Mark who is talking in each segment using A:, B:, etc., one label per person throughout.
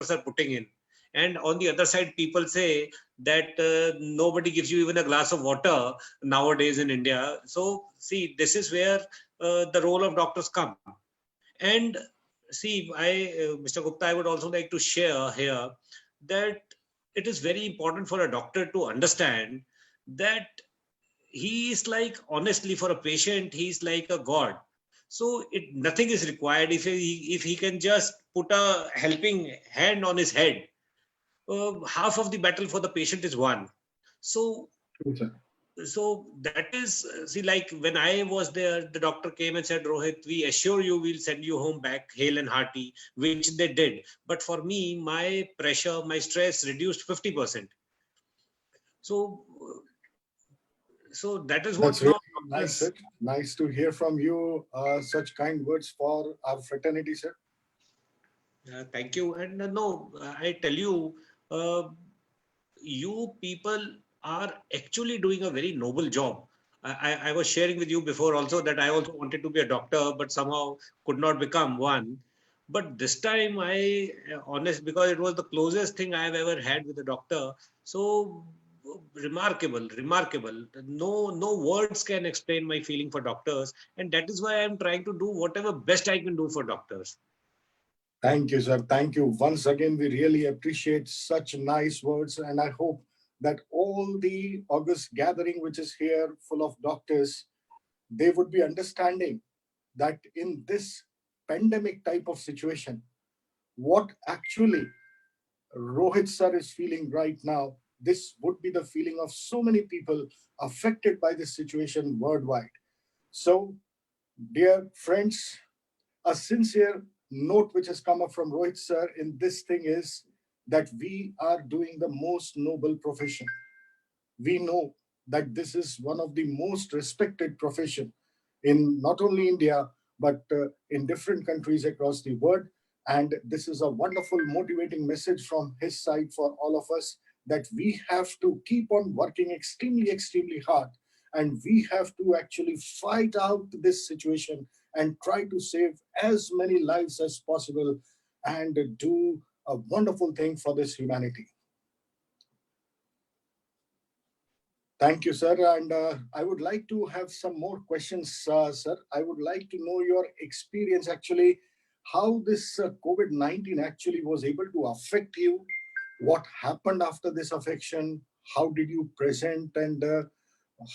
A: are putting in. And on the other side, people say that nobody gives you even a glass of water nowadays in India. So see, this is where the role of doctors come. And see, Mr. Gupta, I would also like to share here that it is very important for a doctor to understand that he is like, honestly, for a patient, he's like a god. So nothing is required. If he can just put a helping hand on his head, half of the battle for the patient is won. So that is, see, like when I was there, the doctor came and said, Rohit, we assure you we'll send you home back hale and hearty, which they did. But for me, my pressure, my stress reduced 50%. So that is what
B: That's really
A: now
B: nice,
A: doctors.
B: sir. Nice to hear from you such kind words for our fraternity, sir.
A: Thank you. And no, I tell you, uh, you people are actually doing a very noble job. I was sharing with you before also that I also wanted to be a doctor, but somehow could not become one. But this time honest, because it was the closest thing I've ever had with a doctor. So remarkable, remarkable. No words can explain my feeling for doctors. And that is why I'm trying to do whatever best I can do for doctors.
B: Thank you, sir. Thank you. Once again, we really appreciate such nice words. And I hope that all the August gathering, which is here full of doctors, they would be understanding that in this pandemic type of situation, what actually Rohit sir is feeling right now, this would be the feeling of so many people affected by this situation worldwide. So, dear friends, a sincere note which has come up from Rohit sir in this thing is that we are doing the most noble profession. We know that this is one of the most respected profession in not only India but in different countries across the world. And this is a wonderful motivating message from his side for all of us that we have to keep on working extremely, extremely hard. And we have to actually fight out this situation and try to save as many lives as possible and do a wonderful thing for this humanity. Thank you, sir. And I would like to have some more questions, sir. I would like to know your experience actually, how this COVID-19 actually was able to affect you, what happened after this affection, how did you present, and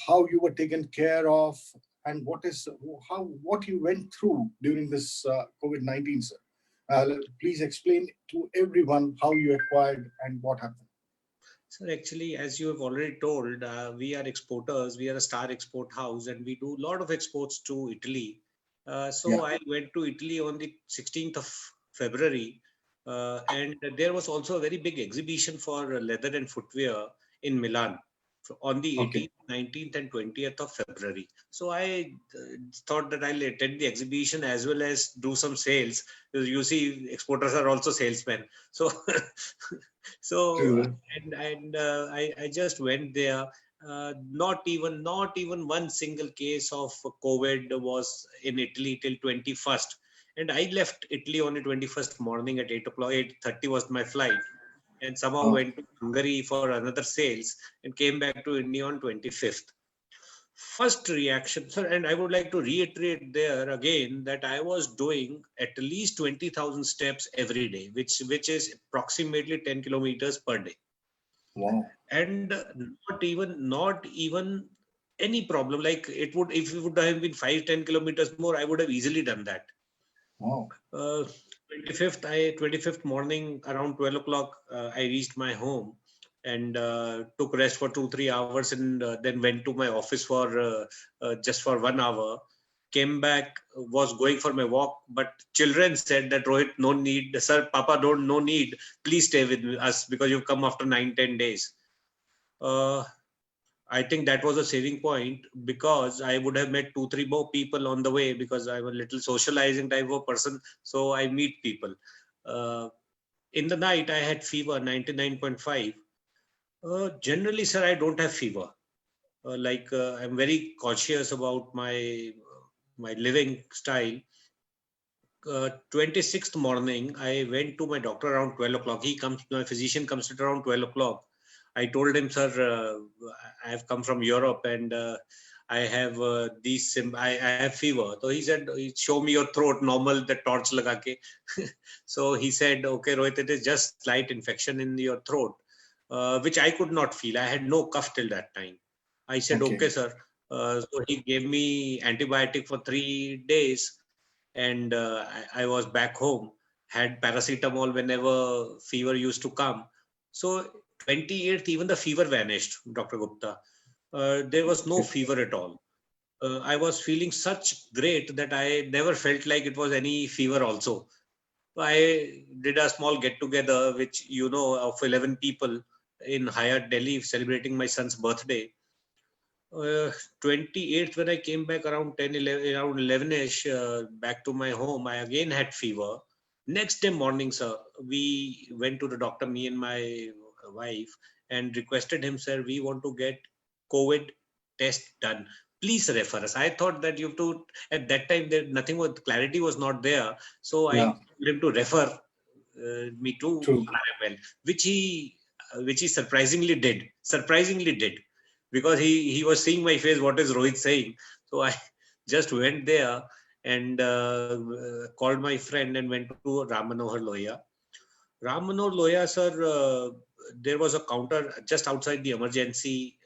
B: how you were taken care of, and what you went through during this COVID-19, sir. Please explain to everyone how you acquired and what happened.
A: So actually, as you have already told, we are exporters. We are a star export house, and we do a lot of exports to Italy. So
B: Yeah.
A: I went to Italy on the 16th of February, and there was also a very big exhibition for leather and footwear in Milan on the
B: Okay.
A: 18th, 19th, and 20th of February. So I thought that I'll attend the exhibition as well as do some sales. You see, exporters are also salesmen. So so
B: True.
A: I just went there. Not even one single case of COVID was in Italy till 21st. And I left Italy on the 21st morning at 8 o'clock. 8:30 was my flight, and somehow
B: Oh,
A: went to Hungary for another sales and came back to India on 25th. First reaction, sir, and I would like to reiterate there again that I was doing at least 20,000 steps every day, which is approximately 10 kilometers per day.
B: wow.
A: And not even any problem. Like it would, if it would have been 5-10 kilometers more, I would have easily done that.
B: Wow.
A: Uh, 25th morning around 12 o'clock, I reached my home and took rest for 2-3 hours, and then went to my office for just for 1 hour. Came back, was going for my walk, but children said that Rohit, no need, sir, Papa, don't, no need. Please stay with us because you've come after 9-10 days. Uh, I think that was a saving point because I would have met 2-3 more people on the way because I'm a little socializing type of person. So I meet people. Uh, in the night, I had fever 99.5. Generally, sir, I don't have fever. I'm very cautious about my living style. 26th morning, I went to my doctor around 12 o'clock. My physician comes at around 12 o'clock. I told him, sir, I have come from Europe and I have I have fever. So he said, show me your throat, normal, the torch lagake. So he said, okay, Rohit, it is just slight infection in your throat, which I could not feel. I had no cough till that time. I said,
B: Okay.
A: okay, sir. So he gave me antibiotic for 3 days and I was back home, had paracetamol whenever fever used to come. So 28th, even the fever vanished, Dr. Gupta. There was no fever at all. I was feeling such great that I never felt like it was any fever also. I did a small get together, which you know, of 11 people in Hyatt Delhi celebrating my son's birthday. 28th, when I came back around 10, 11, around 11ish, back to my home, I again had fever. Next day morning, sir, we went to the doctor, me and my wife, and requested him, sir, we want to get COVID test done. Please refer us. I thought that you have to, at that time, there nothing was, clarity was not there. So I
B: Yeah.
A: told him to refer me to
B: True.
A: RML, which he surprisingly did, because he was seeing my face, what is Rohit saying. So I just went there and called my friend and went to Ram Manohar Lohia. Ram Manohar Lohia, sir, there was a counter just outside the emergency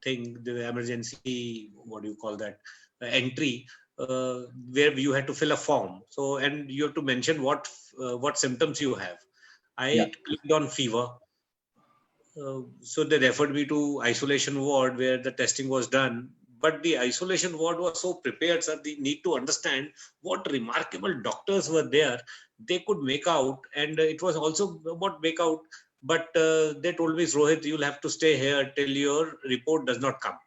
A: thing, the emergency, what do you call that, entry, where you had to fill a form. So, and you have to mention what symptoms you have.
B: Yeah.
A: I clicked on fever. So they referred me to isolation ward where the testing was done. But the isolation ward was so prepared, sir. They need to understand what remarkable doctors were there. They could make out, and it was also about make out. But they told me, Rohit, you'll have to stay here till your report does not come.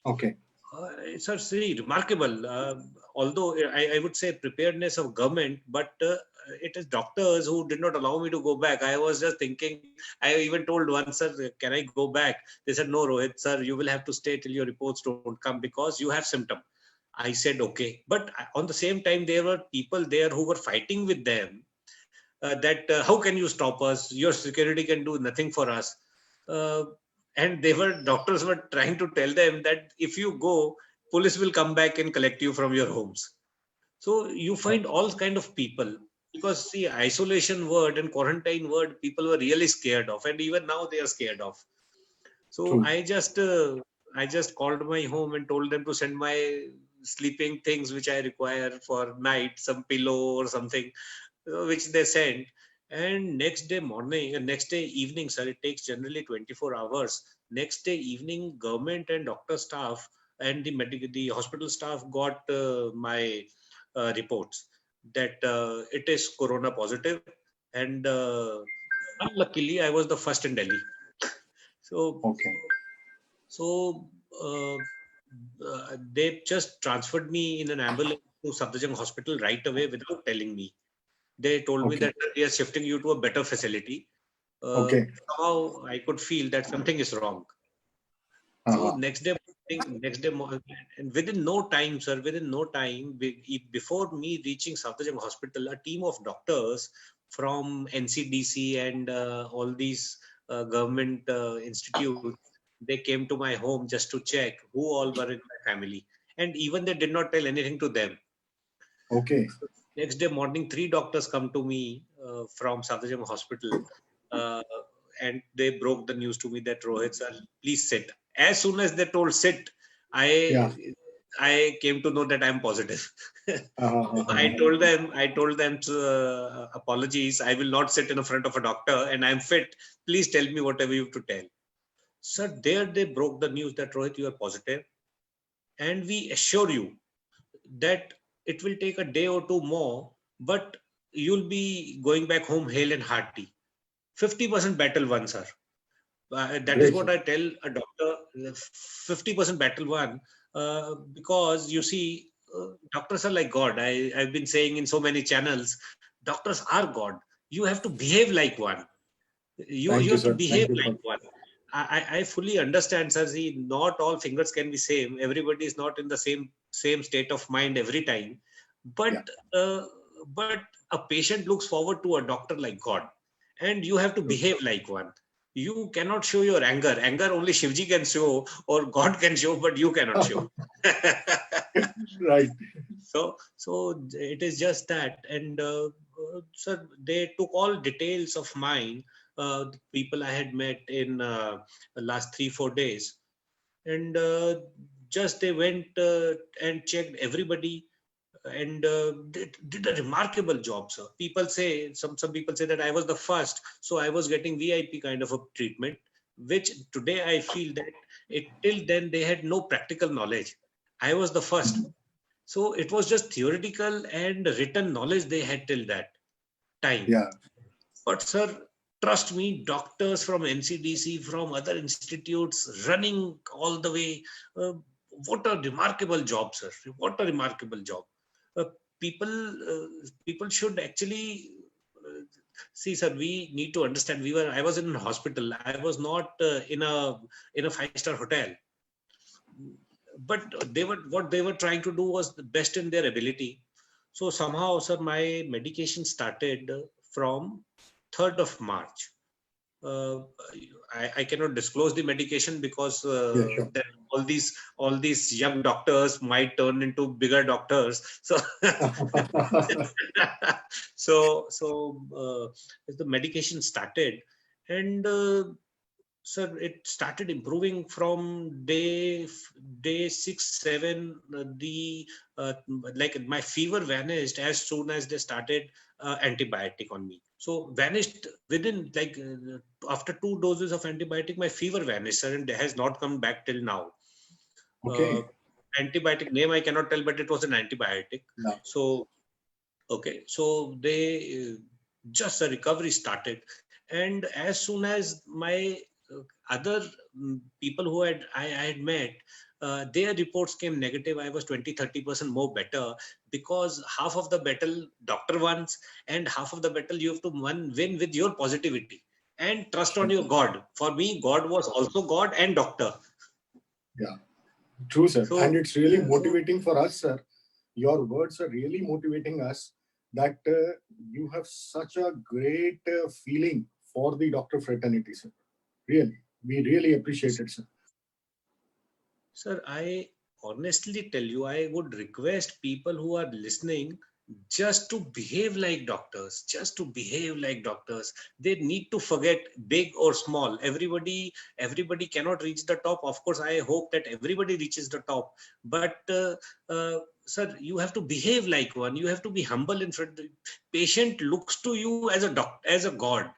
B: Okay.
A: It's really remarkable. Although I would say preparedness of government, but it is doctors who did not allow me to go back. I was just thinking, I even told one, sir, can I go back? They said, no, Rohit, sir, you will have to stay till your reports don't come because you have symptom. I said, okay. But on the same time, there were people there who were fighting with them that how can you stop us? Your security can do nothing for us. Uh, and doctors were trying to tell them that if you go, police will come back and collect you from your homes. So you find all kind of people, because see, isolation word and quarantine word, people were really scared of, and even now they are scared of. So
B: True.
A: I just called my home and told them to send my sleeping things which I require for night, some pillow or something, which they sent. And next day evening, sir, it takes generally 24 hours. Next day evening, government and doctor staff and the hospital staff got my reports that it is corona positive, and unluckily I was the first in Delhi. So
B: Okay.
A: so uh, they just transferred me in an ambulance to Safdarjung Hospital right away without telling me. They told me
B: Okay.
A: that we are shifting you to a better facility.
B: Okay.
A: Somehow I could feel that something is wrong. So
B: Uh-huh.
A: and within no time, sir, within no time, before me reaching Safdarjung Hospital, a team of doctors from NCDC and all these government institutes, they came to my home just to check who all were in my family. And even they did not tell anything to them.
B: Okay.
A: Next day morning, three doctors come to me from Safdarjung Hospital, uh, and they broke the news to me that Rohit sir, please sit. As soon as they told sit,
B: Yeah.
A: I came to know that I'm positive.
B: Uh-huh.
A: I told them apologies. I will not sit in front of a doctor, and I'm fit. Please tell me whatever you have to tell. Sir, there they broke the news that Rohit, you are positive, and we assure you that it will take a day or two more, but you'll be going back home hale and hearty. 50% battle won, sir. That is
B: Great,
A: what
B: sir.
A: I tell a doctor. 50% battle won, because you see, doctors are like God. I've been saying in so many channels, doctors are God. You have to behave like one.
B: Thank
A: You
B: you,
A: have to
B: sir. Thank
A: behave
B: you
A: like
B: for.
A: one. I fully understand, sir. See, not all fingers can be same. Everybody is not in the same state of mind every time. but
B: Yeah.
A: uh, but a patient looks forward to a doctor like God, and you have to
B: True.
A: behave like one. You cannot show your anger. Anger only Shivji can show, or God can show, but you cannot show.
B: Right.
A: So it is just that. And sir, they took all details of mine, the people I had met in the last 3 4 days, and just they went and checked everybody, and did a remarkable job, sir. People say, some people say that I was the first, so I was getting VIP kind of a treatment, which today I feel that it till then they had no practical knowledge. I was the first, so it was just theoretical and written knowledge they had till that time.
B: Yeah.
A: But sir, trust me, doctors from NCDC, from other institutes, running all the way. Uh, what a remarkable job, sir! What a remarkable job. Uh, people should actually see, sir. We need to understand. I was in a hospital. I was not in a 5-star hotel. But what they were trying to do was the best in their ability. So somehow, sir, my medication started from 3rd of March. uh, I cannot disclose the medication because
B: Yeah, sure.
A: then all these young doctors might turn into bigger doctors. So so the medication started, and sir, it started improving from day 6 7. The like my fever vanished as soon as they started antibiotic on me. So vanished within like after 2 doses of antibiotic, my fever vanished, sir, and it has not come back till now. Uh,
B: Okay.
A: Antibiotic name I cannot tell, but it was an antibiotic.
B: Yeah.
A: So okay, so they just the recovery started, and as soon as my other people who I had met, their reports came negative. I was 20-30% more better, because half of the battle doctor wins, and half of the battle you have to win with your positivity and trust on
B: Sure.
A: your God. For me, God was also God and doctor.
B: Yeah. True, sir. And
A: So
B: it's really
A: so
B: motivating for us, sir. Your words are really motivating us that you have such a great feeling for the doctor fraternity, sir. Really. We really appreciate it, sir.
A: Sir, I honestly tell you, I would request people who are listening just to behave like doctors, just to behave like doctors. They need to forget big or small. Everybody cannot reach the top. Of course, I hope that everybody reaches the top. But sir, you have to behave like one. You have to be humble in front. Patient looks to you as a doctor, as a god.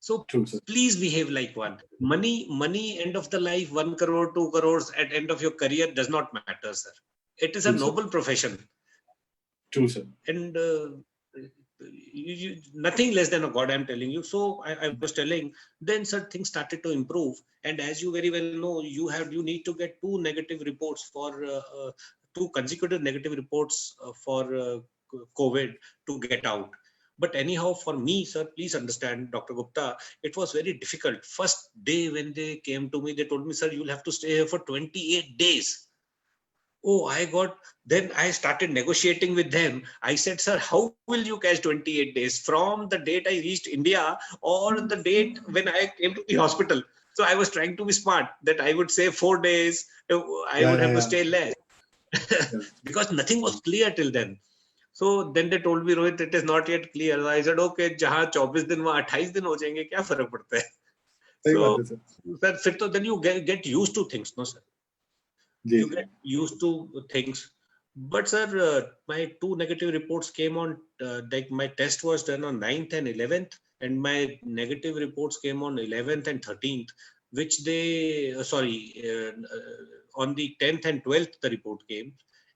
A: So
B: True, sir.
A: please behave like one. Money, end of the life, 1 crore, 2 crores at end of your career does not matter, sir. It is a
B: True, sir.
A: noble profession,
B: True, sir.
A: and nothing less than a god. I'm telling you. So I was telling. Then, sir, things started to improve, and as you very well know, you need to get two negative reports for two consecutive negative reports for COVID to get out. But anyhow, for me, sir, please understand, Dr. Gupta, it was very difficult. First day when they came to me, they told me, sir, you'll have to stay here for 28 days. Oh, then I started negotiating with them. I said, sir, how will you catch 28 days from the date I reached India or the date when I came to the hospital? So I was trying to be smart that I would say 4 days, I
B: Yeah,
A: would
B: yeah,
A: have to
B: yeah.
A: stay less
B: Yeah.
A: because nothing was clear till then. So then they told me, Rohit, it is not yet clear. I said, okay, जहाँ 24 दिन वहाँ 28 दिन हो जाएंगे, क्या फर्क पड़ता है?
B: सही बात
A: So
B: है, sir.
A: sir, फिर तो then you get used to things, no sir?
B: Ji,
A: You
B: ji.
A: get used to things. But sir, my two negative reports came on, like my test was done on 9th and 11th, and my negative reports came on 11th and 13th, which on the 10th and 12th, the report came.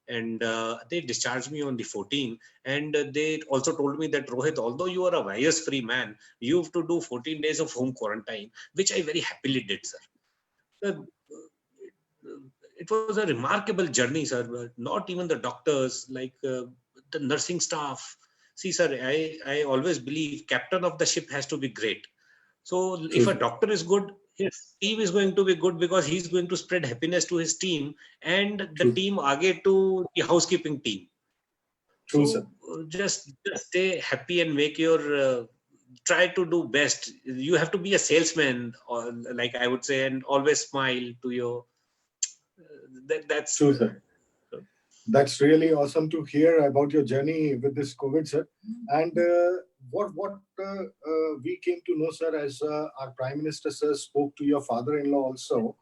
A: And they discharged me on the 14th. And they also told me that, Rohit, although you are a virus-free man, you have to do 14 days of home quarantine, which I very happily did, sir. Uh, it was a remarkable journey, sir. Not even the doctors, like the nursing staff. See, sir, I always believe captain of the ship has to be great. So
B: True,
A: if a
B: sir.
A: doctor is good, his team is going to be good because he's going to spread happiness to his team and the
B: True.
A: team aage to the housekeeping team.
B: True, sir.
A: So just stay happy and make your try to do best. You have to be a salesman, or like I would say, and always smile to your. That's
B: True, sir. That's really awesome to hear about your journey with this COVID, sir. And what we came to know, sir, as our Prime Minister, sir, spoke to your father-in-law also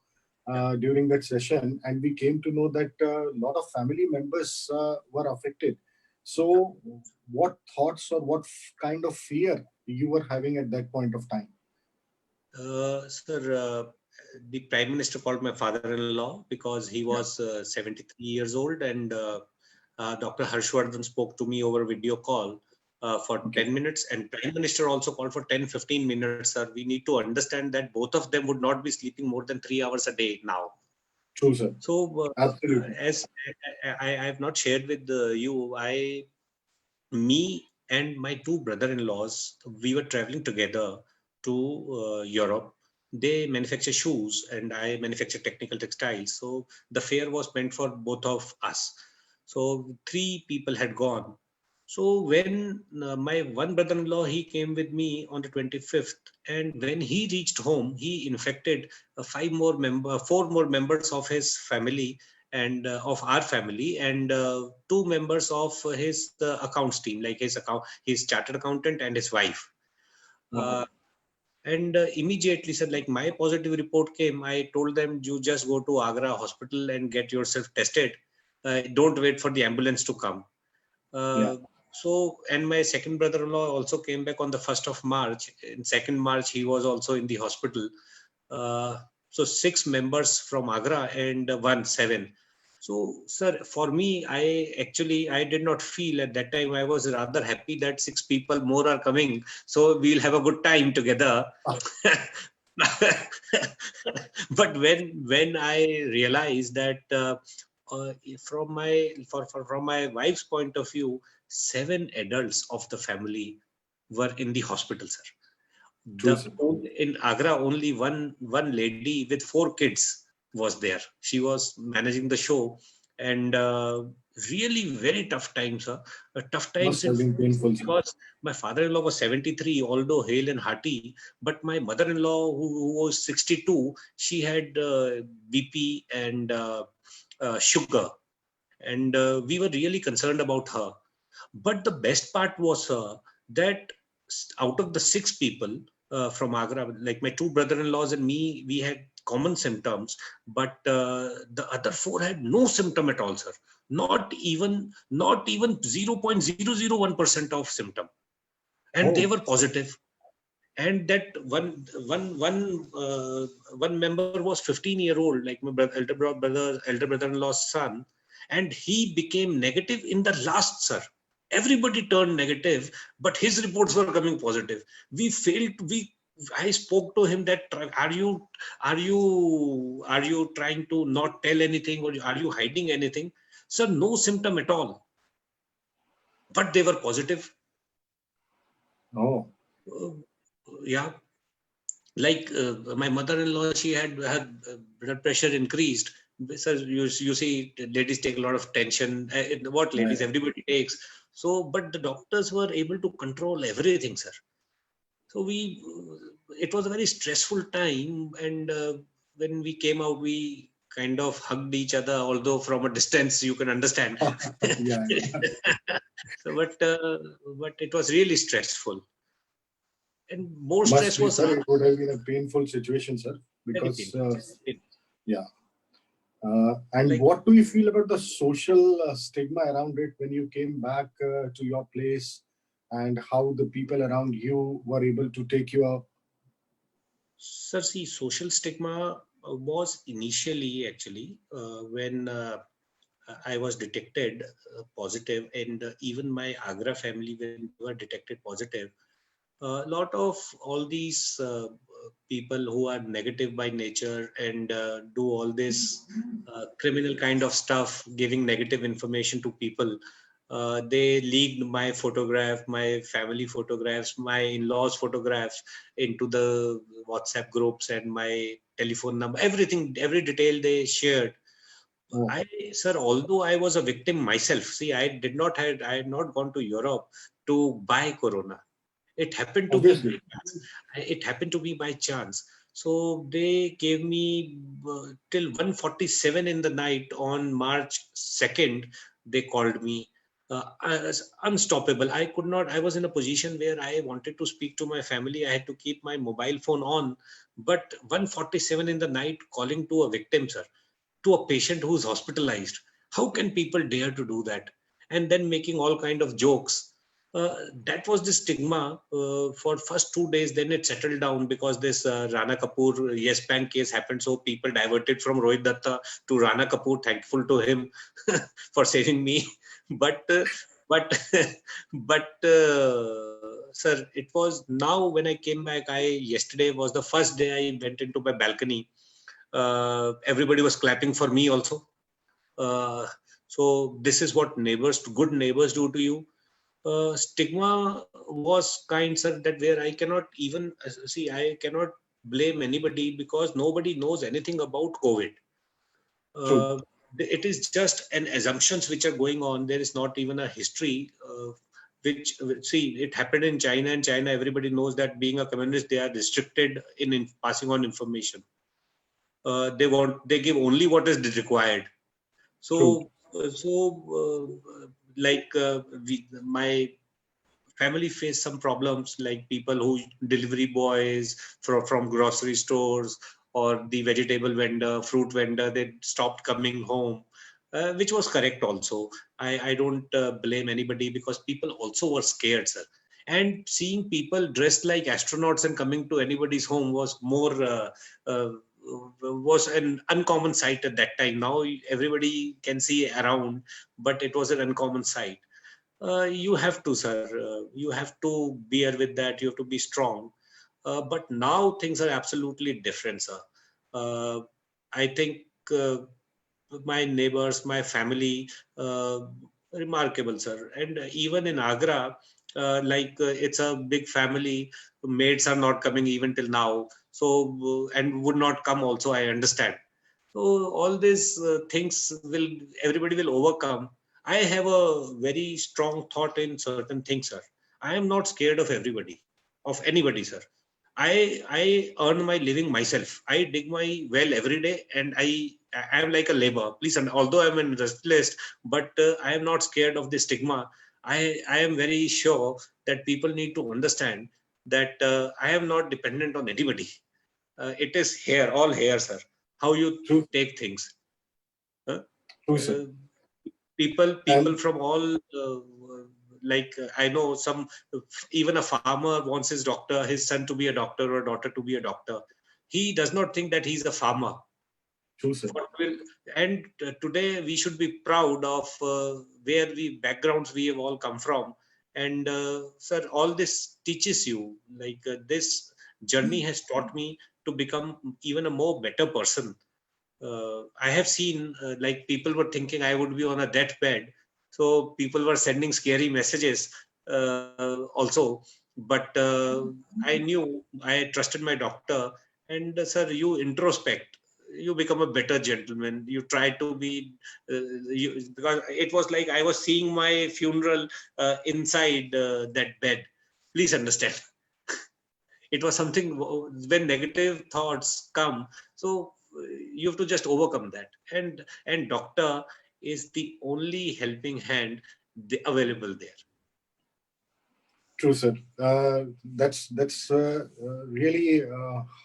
A: yeah.
B: during that session, and we came to know that a lot of family members were affected. So, what thoughts or what kind of fear you were having at that point of time?
A: Sir, the Prime Minister called my father-in-law because he
B: Yeah.
A: was 73 years old, and Dr. Harshvardhan spoke to me over video call for
B: Okay.
A: 10 minutes, and Prime Minister also called for 10-15 minutes, sir. We need to understand that both of them would not be sleeping more than 3 hours a day now.
B: True, sir.
A: So,
B: Absolutely.
A: as I have not shared with you, me and my two brother-in-laws, we were traveling together to Europe. They manufacture shoes and I manufacture technical textiles. So the fair was meant for both of us. So three people had gone. So when my one brother-in-law, he came with me on the 25th, and when he reached home, he infected four more members of his family and of our family, and two members of his accounts team, like his chartered accountant and his wife.
B: Okay.
A: Uh, and immediately said, like, my positive report came, I told them, you just go to Agra hospital and get yourself tested. Don't wait for the ambulance to come.
B: Yeah.
A: Uh, so, and my second brother-in-law also came back on the 1st of March. In 2nd March, he was also in the hospital. Uh, so 6 members from Agra and seven. So, sir, for me, I did not feel at that time. I was rather happy that 6 people more are coming. So we'll have a good time together. But when I realized that from my wife's point of view, 7 adults of the family were in the hospital, sir.
B: True,
A: The
B: sir.
A: in Agra, only one lady with 4 kids was there. She was managing the show, and really very tough times, sir. Tough times
B: Must have been painful, sir.
A: because my father-in-law was 73, although hale and hearty, but my mother-in-law, who was 62, she had BP and sugar, and we were really concerned about her. But the best part was that out of the 6 people from Agra, like my two brother-in-laws and me, we had common symptoms, but the other 4 had no symptom at all, sir. Not even 0.001% of symptom, and they
B: Oh,
A: were positive. And that one member was 15-year-old, like my elder brother-in-law's son, and he became negative in the last, sir. Everybody turned negative, but his reports were coming positive. We failed. I spoke to him that, are you trying to not tell anything, or are you hiding anything? Sir, no symptom at all, but they were positive.
B: oh,
A: Uh, yeah, like my mother-in-law, she had her blood pressure increased. So you see, ladies take a lot of tension. What
B: yeah,
A: ladies,
B: yeah.
A: everybody takes. So, but the doctors were able to control everything, sir. So it was a very stressful time, and when we came out, we kind of hugged each other, although from a distance, you can understand.
B: Yeah, yeah.
A: So, but it was really stressful, and more
B: Must
A: stress
B: be,
A: was
B: sir. It would have been a painful situation, sir,
A: very
B: because
A: painful.
B: yeah. And
A: Like,
B: what do you feel about the social stigma around it when you came back to your place, and how the people around you were able to take you up?
A: sir, see, social stigma was initially actually when I was detected positive, and even my Agra family, when they were detected positive, a lot of all these people who are negative by nature and do all this criminal kind of stuff, giving negative information to people. They leaked my photograph, my family photographs, my in-laws photographs into the WhatsApp groups, and my telephone number, everything, every detail they shared.
B: Oh,
A: Sir, although I was a victim myself, see, I had not gone to Europe to buy Corona. It happened to be by
B: obviously.
A: chance. It happened to be by chance. So they gave me till 1:47 in the night on March 2nd. They called me. I was unstoppable. I could not. I was in a position where I wanted to speak to my family. I had to keep my mobile phone on. But 1:47 in the night, calling to a victim, sir, to a patient who's hospitalized. How can people dare to do that? And then making all kind of jokes. That was the stigma for first 2 days. Then it settled down because this Rana Kapoor Yes Bank case happened. So people diverted from Rohit Datta to Rana Kapoor. Thankful to him for saving me. But but sir, it was now when I came back. Yesterday was the first day I went into my balcony. Everybody was clapping for me also. Uh, so this is what good neighbors do to you. Stigma was kind, sir, that where I cannot even see, I cannot blame anybody because nobody knows anything about COVID.
B: True.
A: It is just an assumptions which are going on. There is not even a history. Which see, it happened in China, and China, everybody knows that being a communist, they are restricted in passing on information. They give only what is required.
B: True.
A: So like my family faced some problems, like people who delivery boys from grocery stores, or the vegetable vendor, fruit vendor, they stopped coming home, which was correct also. I don't blame anybody because people also were scared, sir. And seeing people dressed like astronauts and coming to anybody's home was more uh, was an uncommon sight at that time. Now everybody can see around, but it was an uncommon sight. You have to, sir. You have to bear with that. You have to be strong. But now things are absolutely different, sir. Uh, I think uh, my neighbors, my family, uh, remarkable, sir. And even in Agra, it's a big family. Maids are not coming even till now. So, and would not come also, I understand. So all these things will, everybody will overcome. I have a very strong thought in certain things, sir. I am not scared of everybody, of anybody, sir. I earn my living myself. I dig my well every day, and I am like a labor. Please, and although I'm in restless, but I am not scared of the stigma. I am very sure that people need to understand that I am not dependent on anybody. It is here, all here, sir. How you
B: True.
A: take things. Huh?
B: True, sir.
A: Uh, people
B: And
A: from all I know some, even a farmer wants his son to be a doctor or daughter to be a doctor. He does not think that he's a farmer.
B: true, sir.
A: What will And today we should be proud of where we backgrounds we have all come from. And sir, all this teaches you, this journey has taught me to become even a more better person. I have seen like people were thinking I would be on a deathbed, so people were sending scary messages also. But I knew, I trusted my doctor, and sir, you introspect. You become a better gentleman. You try to be, because it was like I was seeing my funeral inside that bed. Please understand. It was something when negative thoughts come, so you have to just overcome that. And doctor is the only helping hand available there.
B: True, sir. That's really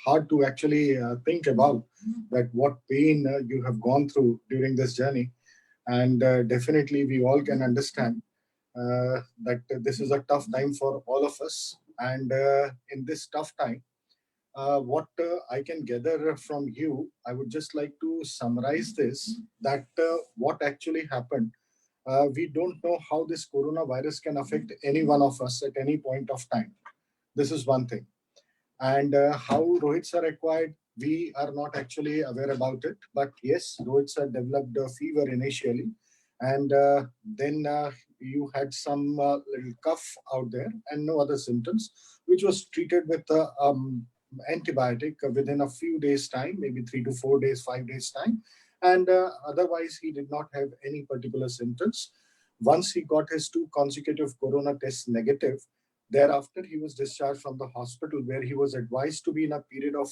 B: hard to actually think about that what pain you have gone through during this journey, and definitely we all can understand that this is a tough time for all of us. And in this tough time, what I can gather from you, I would just like to summarize this that what actually happened. We don't know how this coronavirus can affect any one of us at any point of time. This is one thing. And how Rohit sir acquired, we are not actually aware about it. But yes, Rohit sir developed a fever initially. And then you had some little cough out there and no other symptoms, which was treated with antibiotic within a few days' time, maybe 3 to 4 days, 5 days' time. And otherwise, he did not have any particular symptoms. Once he got his 2 consecutive corona tests negative, thereafter he was discharged from the hospital, where he was advised to be in a period of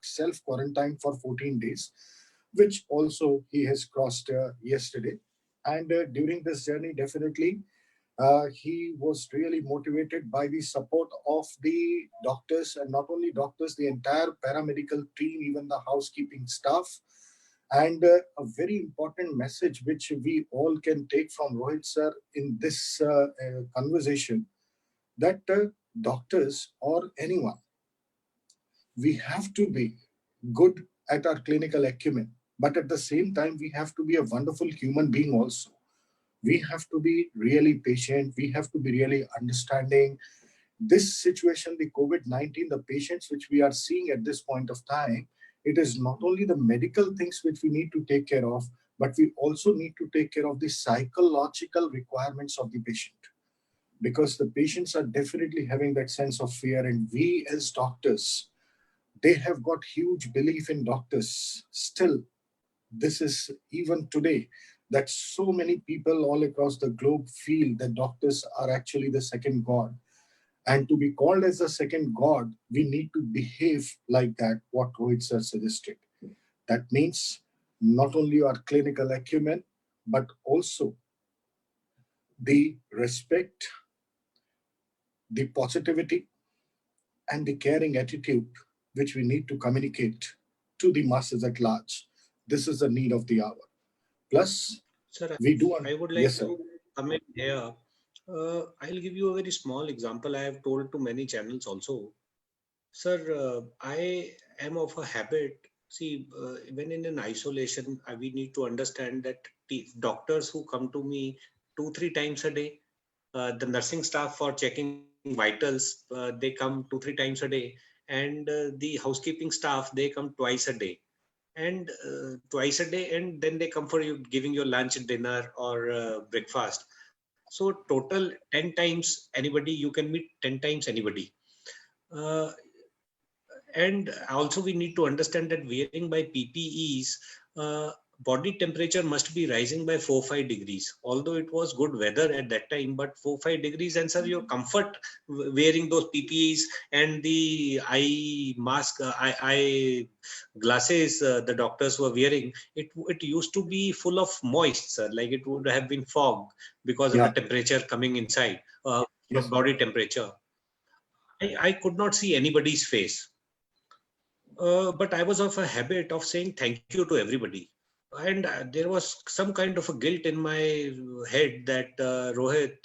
B: self quarantine for 14 days, which also he has crossed yesterday. And during this journey, definitely he was really motivated by the support of the doctors, and not only doctors, the entire paramedical team, even the housekeeping staff. And a very important message which we all can take from Rohit sir in this conversation, that doctors or anyone, we have to be good at our clinical acumen, but at the same time, we have to be a wonderful human being also. We have to be really patient. We have to be really understanding this situation, the COVID-19, the patients which we are seeing at this point of time. It is not only the medical things which we need to take care of, but we also need to take care of the psychological requirements of the patient, because the patients are definitely having that sense of fear. And we as doctors, they have got huge belief in doctors. Still, this is even today that so many people all across the globe feel that doctors are actually the second god. And to be called as a second god, we need to behave like that, what Rohit sir suggested. That means not only our clinical acumen, but also the respect, the positivity, and the caring attitude which we need to communicate to the masses at large. This is the need of the hour. Plus,
A: Sir,
B: we do.
A: I would like
B: Yes, sir.
A: to come in here. I'll give you a very small example. I have told to many channels also. Sir, I am of a habit. See, when in an isolation, we need to understand that doctors who come to me 2, 3 times a day, the nursing staff for checking vitals, they come 2, 3 times a day, and the housekeeping staff, they come twice a day, and twice a day, and then they come for you giving your lunch, dinner, or breakfast. So total 10 times anybody, you can meet 10 times anybody. Uh, and also we need to understand that wearing by PPEs, body temperature must be rising by 4-5 degrees. Although it was good weather at that time, but 4-5 degrees, and sir, your comfort wearing those PPEs and the eye mask, eye glasses, the doctors were wearing, it used to be full of moist, sir, like it would have been fog because of the
B: Yeah.
A: temperature coming inside, from
B: Yes.
A: body temperature. I could not see anybody's face. But I was of a habit of saying thank you to everybody. And there was some kind of a guilt in my head that Rohit,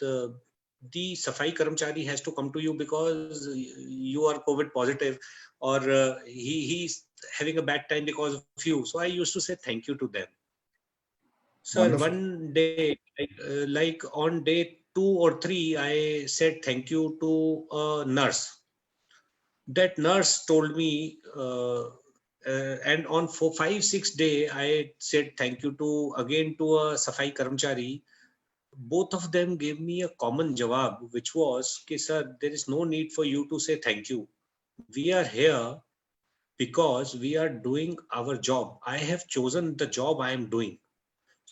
A: the Safai Karamchari has to come to you because you are COVID positive, or he's having a bad time because of you. So I used to say thank you to them. Sir,
B: Wonderful.
A: one day, like on day 2 or 3, I said thank you to a nurse. That nurse told me, and on 4, 5, 6 day, I said thank you to again to a Safai Karamchari. Both of them gave me a common jawab, which was, "Ki, sir, there is no need for you to say thank you. We are here because we are doing our job. I have chosen the job I am doing.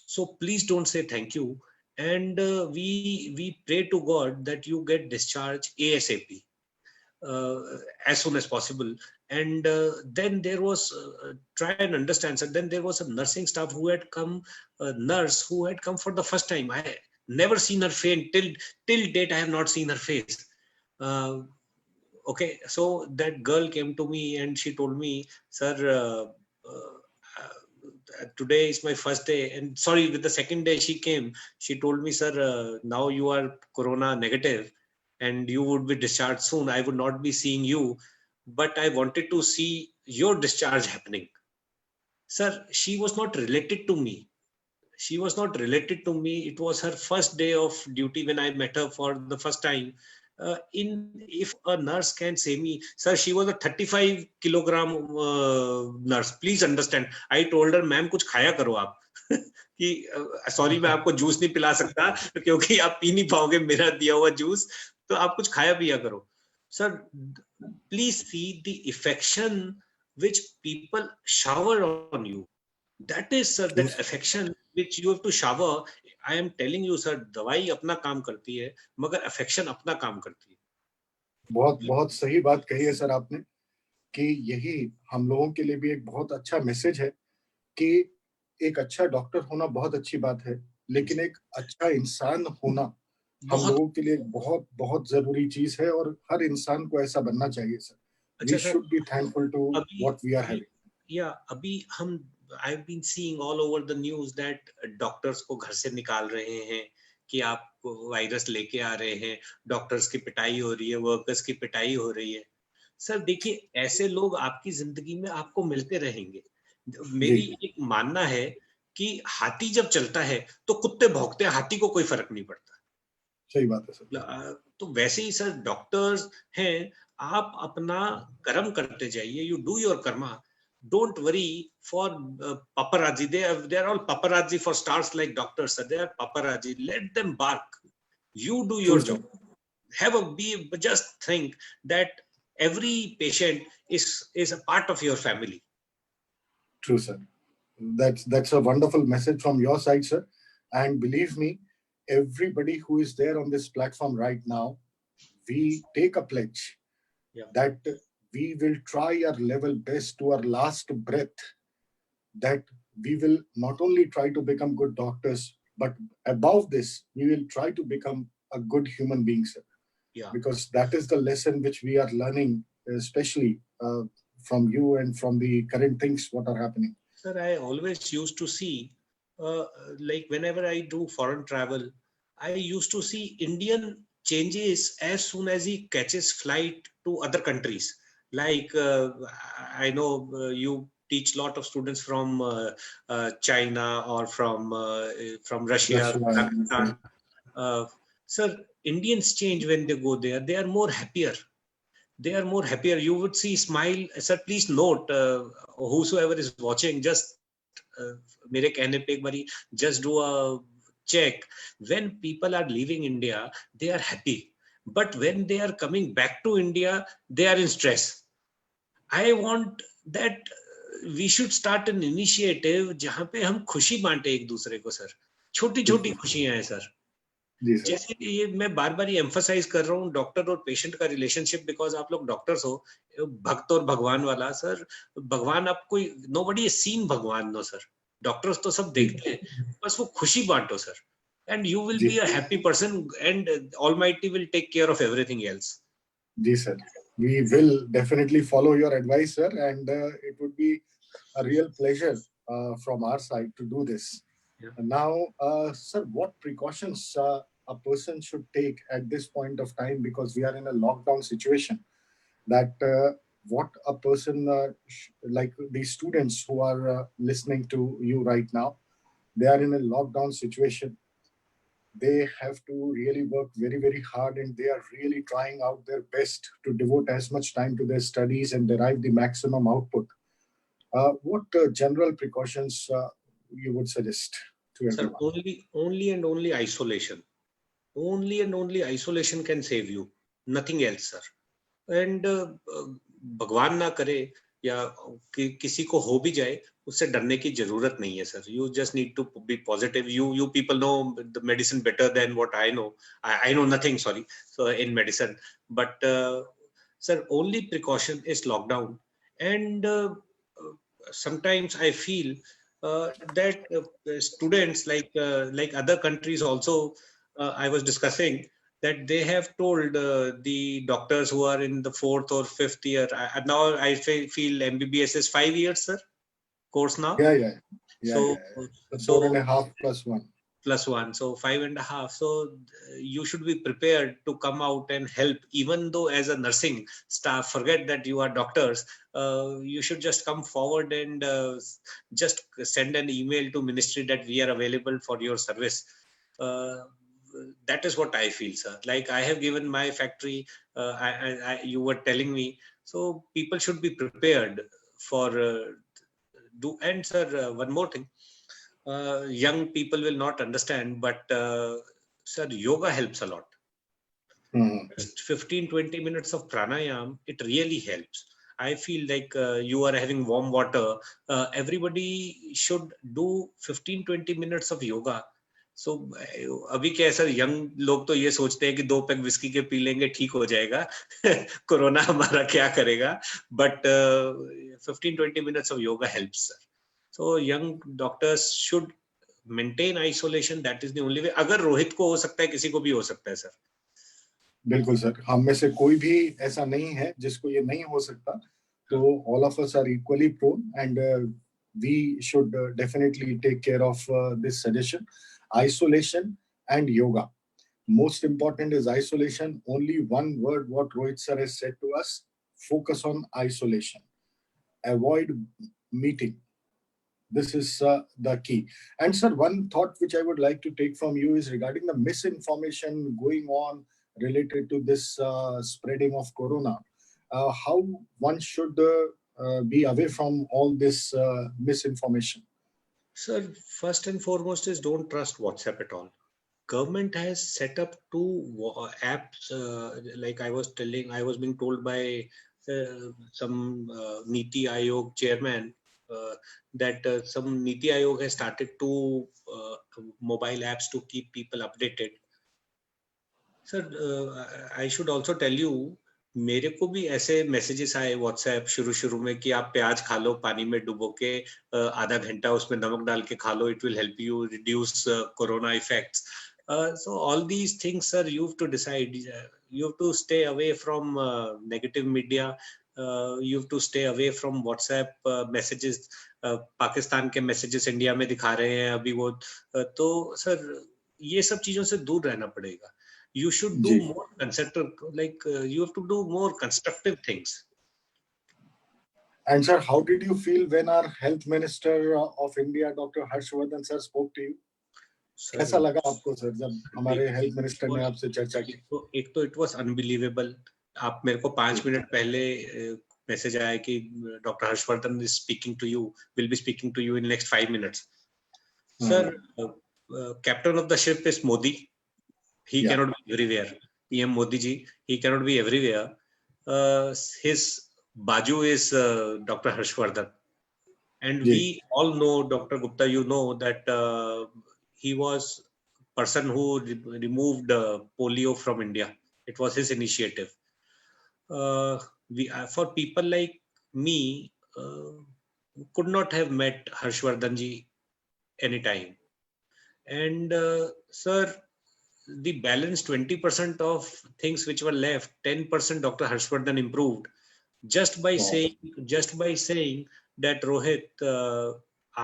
A: So please don't say thank you. And we pray to God that you get discharged ASAP, uh, as soon as possible." And then there was, try and understand, sir, then there was a nursing staff who had come, a nurse who had come for the first time. I never seen her face till date. I have not seen her face. uh, okay, so that girl came to me and she told me, sir, today is my first day. And sorry, with the second day she came, she told me, sir, now you are corona negative and you would be discharged soon. I would not be seeing you, but I wanted to see your discharge happening. Sir, she was not related to me. She was not related to me. It was her first day of duty when I met her for the first time. In If a nurse can say me, sir, she was a 35 kilogram nurse. Please understand. I told her, ma'am, कुछ खाया करो आप. कि sorry मैं आपको juice नहीं पिला सकता क्योंकि आप पी नहीं पाओगे मेरा दिया हुआ जूस, तो आप कुछ खाया पिया करो. Sir, please see the affection which people shower on you. That is sir, that affection which you have to shower. I am telling you sir, दवाई अपना काम करती है मगर affection अपना काम करती
B: बहुत
A: है.
B: बहुत सही बात कही है सर आपने, कि यही हम लोगों के लिए भी एक बहुत अच्छा मैसेज है कि एक अच्छा डॉक्टर होना बहुत अच्छी बात है, लेकिन एक अच्छा इंसान होना हम
A: बहुत
B: लोगों के लिए बहुत बहुत जरूरी चीज है, और हर इंसान को ऐसा बनना चाहिए सर. वी
A: अच्छा sir.
B: Should be thankful to
A: अभी
B: व्हाट वी आर
A: अभी
B: हैविंग.
A: या अभी हम I've been seeing all over the news that doctors को घर से निकाल रहे हैं कि आप वायरस लेके आ रहे हैं. डॉक्टर्स की पिटाई हो रही है, वर्कर्स की पिटाई हो रही है. सर देखिए, ऐसे लोग आपकी जिंदगी में आपको मिलते रहेंगे.
B: जी,
A: मेरी एक मानना है कि हाथी जब चलता है तो कुत्ते भौंकते हैं, हाथी को कोई फर्क नहीं पड़ता.
B: सही बात है सर.
A: तो वैसे ही सर डॉक्टर्स हैं, आप अपना कर्म करते जाइए. You do your Karma. Don't worry for paparazzi. They are all paparazzi for stars like doctors, sir. They are paparazzi. Let them bark. You do
B: true
A: your
B: sir.
A: job. Just think that every patient is a part of your family.
B: True, sir. That's a wonderful message from your side, sir. And believe me, everybody who is there on this platform right now, we take a pledge
A: Yeah.
B: that we will try our level best to our last breath, that we will not only try to become good doctors, but above this, we will try to become a good human being, sir.
A: Yeah.
B: Because that is the lesson which we are learning, especially from you and from the current things what are happening.
A: Sir, I always used to see, like whenever I do foreign travel, I used to see Indian changes as soon as he catches flight to other countries. Like I know you teach lot of students from China or from Russia,
B: Russia.
A: Pakistan. Uh, Sir, Indians change when they go there. They are more happier. They are more happier. You would see smile. Sir, please note, whosoever is watching, just मेरे कहने पे एक बारी just do a check. When people are leaving India, they are happy, but when they are coming back to India, they are in stress. I want that we should start an initiative जहाँ पे हम खुशी बांटे एक दूसरे को sir. छोटी छोटी खुशियां हैं सर.
B: जी सर.
A: जैसे ये मैं बार बार ये एम्फसाइज कर रहा हूँ, डॉक्टर और पेशेंट का रिलेशनशिप, बिकॉज आप लोग डॉक्टर्स हो. भक्त और भगवान वाला सर. भगवान आप कोई नोबडी इज सीन भगवान, नो सर. डॉक्टर्स तो सब देखते हैं, बस वो खुशी बांटो सर. एंड यू विल
B: जी
A: be a happy person and almighty will take care of everything else.
B: जी sir, we will definitely follow your advice, sir, and it would be a real pleasure from our side to do this.
A: Yeah.
B: Now, sir, what precautions a person should take at this point of time, because we are in a lockdown situation, that what a person like these students who are listening to you right now, they are in a lockdown situation. They have to really work very, very hard, and they are really trying out their best to devote as much time to their studies and derive the maximum output. What general precautions you would suggest to
A: Sir,
B: everyone?
A: only and only isolation. Only and only isolation can save you. Nothing else, sir. And भगवान ना करे या किसी को हो भी जाए, उससे डरने की जरूरत नहीं है sir. You just need to be positive. You people know the medicine better than what I know. I know nothing, sorry, so in medicine. But sir, only precaution is lockdown. And sometimes I feel that students like other countries also, I was discussing that they have told the doctors who are in the 4th or 5th year. Now I feel MBBS is 5 years, sir, course now.
B: Yeah.
A: So,
B: Four and a half plus one.
A: +1, so 5.5. So you should be prepared to come out and help, even though as a nursing staff, forget that you are doctors. You should just come forward and just send an email to ministry that we are available for your service. That is what I feel, sir. Like I have given my factory, you were telling me, so people should be prepared for do. And sir, one more thing. Young people will not understand, but sir, yoga helps a lot. Just 15-20 minutes of pranayam, it really helps. I feel like you are having warm water. Everybody should do 15-20 minutes of yoga. So अभी क्या है sir, young लोग तो ये सोचते हैं कि 2 pack whisky के पी लेंगे ठीक हो जाएगा, कोरोना हमारा क्या करेगा, but 15-20 minutes of yoga helps sir. So young doctors should maintain isolation. That is the only way. अगर रोहित को हो सकता है, किसी को भी हो सकता है सर.
B: बिल्कुल सर, हम में से कोई भी ऐसा नहीं है जिसको ये नहीं हो सकता. तो all of us are equally prone, and we should definitely take care of this suggestion. Isolation and yoga. Most important is isolation. Only one word what Rohit sir has said to us: focus on isolation. Avoid meeting. This is the key. And sir, one thought which I would like to take from you is regarding the misinformation going on related to this spreading of corona. How one should be away from all this misinformation?
A: Sir, first and foremost is don't trust WhatsApp at all. Government has set up 2 apps, like I was being told by some Niti Aayog chairman that some Niti Aayog has started 2 mobile apps to keep people updated. Sir, I should also tell you, मेरे को भी ऐसे messages आए WhatsApp शुरू में कि आप प्याज खा लो पानी में डुबो के, आधा घंटा उसमें नमक डाल के खा लो, it will help you reduce corona effects. So all these things, sir, you have to decide. You have to stay away from negative media. You have to stay away from WhatsApp messages. Pakistan के messages India में दिखा रहे हैं अभी वो, तो sir ये सब चीजों से दूर रहना पड़ेगा. You should do more constructive, like you have to do more constructive things.
B: And sir, how did you feel when our health minister of India, Dr. Harshvardhan sir, spoke to you? कैसा लगा आपको sir जब हमारे health minister ने आपसे चर्चा की?
A: एक तो इट वाज अनबिलीवेबल. आप मेरे को 5 मिनट पहले मैसेज आया कि doctor Harshvardhan is speaking to you, will be speaking to you in next 5 minutes. Sir, captain of the ship is Modi. He cannot be everywhere. PM Modi ji, he cannot be everywhere. His Baju is Dr. Harshvardhan. And we all know, Dr. Gupta, you know that he was person who removed polio from India. It was his initiative. For people like me, could not have met Harshvardhan ji anytime. And sir, the balance 20% of things which were left, 10% Dr. Harshvardhan improved just by saying that Rohit,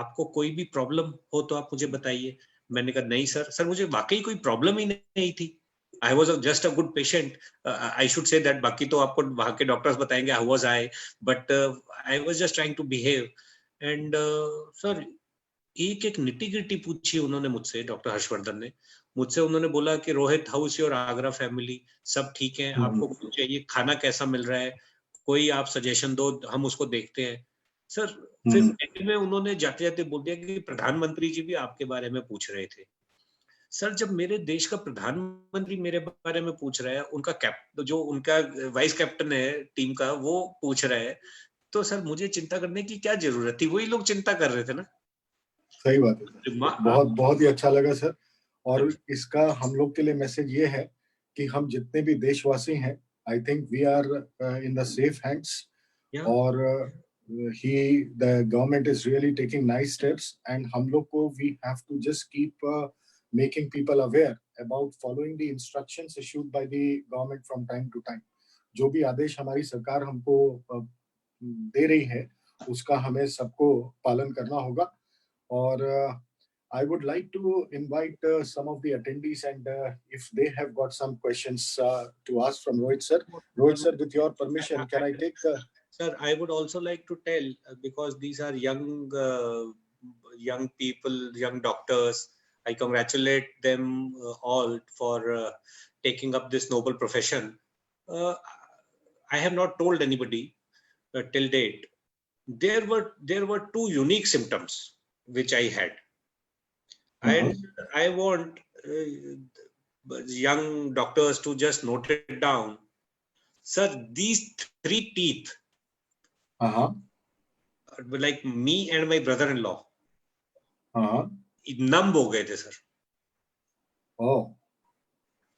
A: आपको कोई भी problem हो तो आप मुझे बताइए. मैंने कहा नहीं सर मुझे वाकई कोई प्रॉब्लम ही नहीं थी. I was just a good patient. I should say that. बाकी तो आपको वहाँ के डॉक्टर्स बताएंगे how was I, but I was just trying to behave. And sir एक निटी गिटी पूछी उन्होंने मुझसे, डॉक्टर हर्षवर्धन ने मुझसे, उन्होंने बोला कि Rohit, how is your Agra family, सब ठीक है, आपको कुछ चाहिए, खाना कैसा मिल रहा है, कोई आप सजेशन दो, हम उसको देखते हैं. सर फिर एंड में उन्होंने जाते जाते बोल दिया कि प्रधानमंत्री जी भी आपके बारे में पूछ रहे थे. सर जब मेरे देश का प्रधानमंत्री मेरे बारे में पूछ रहा है, उनका जो उनका वाइस कैप्टन है टीम का, वो पूछ रहा है, तो सर मुझे चिंता करने की क्या जरूरत थी, वही लोग चिंता कर रहे थे ना.
B: सही बात है, बहुत ही अच्छा लगा सर. और इसका हम लोग के लिए मैसेज ये है कि हम जितने भी देशवासी हैं, I think we are in the safe hands. और the government is really taking nice steps, and हम लोग को we have to just keep making people aware about following the instructions issued by the government from time to time. जो भी आदेश हमारी सरकार हमको दे रही है, उसका हमें सबको पालन करना होगा. और I would like to invite some of the attendees, and if they have got some questions to ask from Rohit sir. Rohit sir, with your permission, can I take?
A: Sir, I would also like to tell, because these are young people, young doctors. I congratulate them all for taking up this noble profession. I have not told anybody till date. There were 2 unique symptoms which I had. And I want young doctors to just note it down. Sir, these 3 teeth like me and my brother-in-law, numb हो गए थे sir.
B: ओह,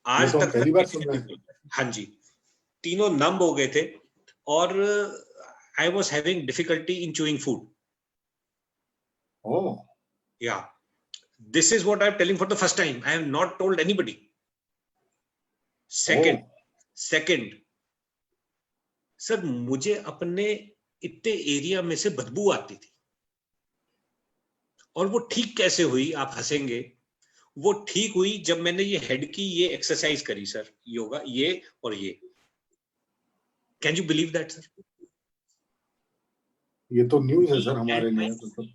B: ये
A: आज
B: तो हम
A: तक sir
B: पहली बार
A: किसी
B: सुन
A: ने
B: रहे
A: नहीं
B: हैं.
A: बोला. हाँ जी, तीनों numb हो गए थे. और I was having difficulty in chewing food.
B: Oh,
A: Yeah, this is what I'm telling for the first time. I have not told anybody.
B: Oh,
A: Second, sir मुझे अपने इतने एरिया में से बदबू आती थी. और वो ठीक कैसे हुई, आप हंसेंगे. वो ठीक हुई जब मैंने ये हेड की ये एक्सरसाइज करी सर, योगा, ये और ये. Can you believe that sir?
B: ये तो न्यूज़ है सर हमारे लिए तो.